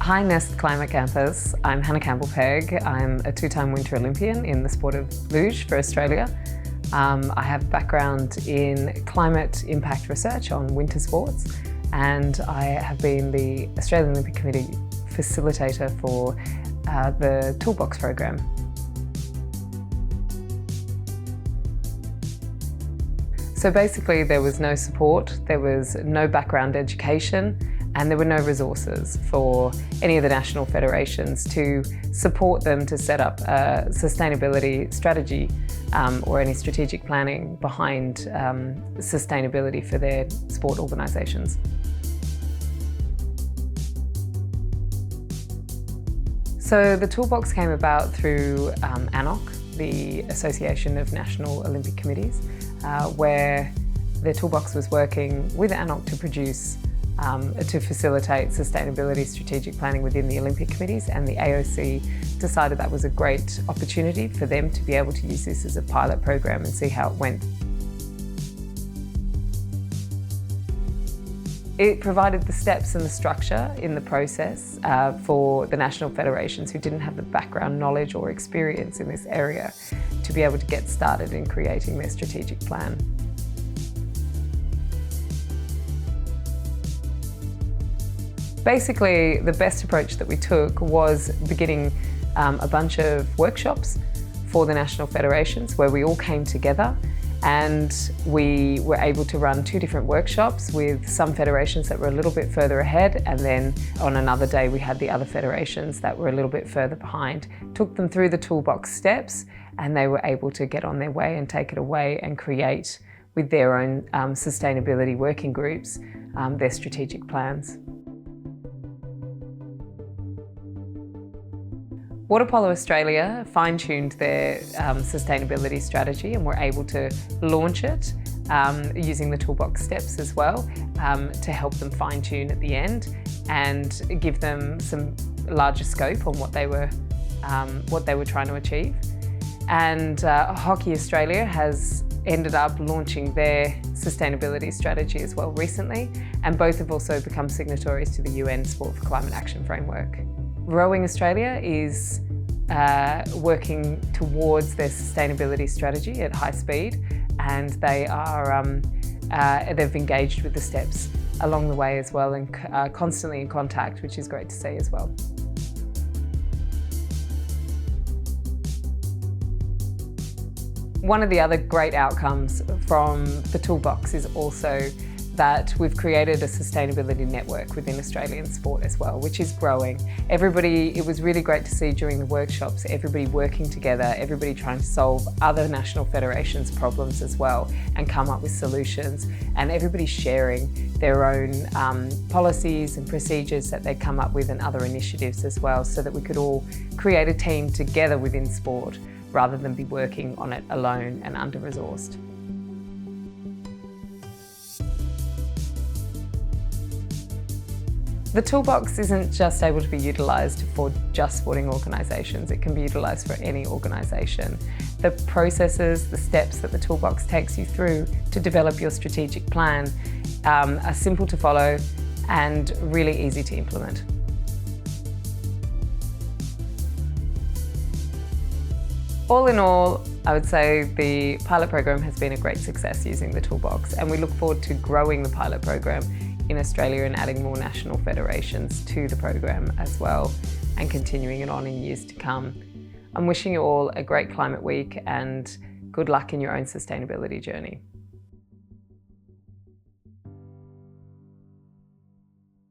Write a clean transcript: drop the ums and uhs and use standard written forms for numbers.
Hi Nest Climate Campus, I'm Hannah Campbell-Pegg. I'm a two-time Winter Olympian in the sport of luge for Australia. I have a background in climate impact research on winter sports, and I have been the Australian Olympic Committee facilitator for the Toolbox program. So basically there was no support, there was no background education, and there were no resources for any of the national federations to support them to set up a sustainability strategy or any strategic planning behind sustainability for their sport organisations. So the Toolbox came about through ANOC, the Association of National Olympic Committees, where the Toolbox was working with ANOC to produce to facilitate sustainability strategic planning within the Olympic committees, and the AOC decided that was a great opportunity for them to be able to use this as a pilot program and see how it went. It provided the steps and the structure in the process for the national federations who didn't have the background knowledge or experience in this area to be able to get started in creating their strategic plan. Basically, the best approach that we took was beginning a bunch of workshops for the national federations where we all came together, and we were able to run 2 different workshops with some federations that were a little bit further ahead, and then on another day we had the other federations that were a little bit further behind. Took them through the Toolbox steps, and they were able to get on their way and take it away and create with their own sustainability working groups their strategic plans. Water Polo Australia fine-tuned their sustainability strategy and were able to launch it using the Toolbox steps as well to help them fine-tune at the end and give them some larger scope on what they were trying to achieve. And Hockey Australia has ended up launching their sustainability strategy as well recently, and both have also become signatories to the UN Sport for Climate Action Framework. Rowing Australia is working towards their sustainability strategy at high speed, and they are they've engaged with the steps along the way as well, and constantly in contact, which is great to see as well. One of the other great outcomes from the Toolbox is also that we've created a sustainability network within Australian sport as well, which is growing. It was really great to see during the workshops, everybody working together, everybody trying to solve other national federations' problems as well and come up with solutions, and everybody sharing their own policies and procedures that they come up with and other initiatives as well, so that we could all create a team together within sport rather than be working on it alone and under-resourced. The Toolbox isn't just able to be utilised for just sporting organisations, it can be utilised for any organisation. The processes, the steps that the Toolbox takes you through to develop your strategic plan are simple to follow and really easy to implement. All in all, I would say the pilot program has been a great success using the Toolbox, and we look forward to growing the pilot program in Australia and adding more national federations to the program as well, and continuing it on in years to come. I'm wishing you all a great climate week and good luck in your own sustainability journey.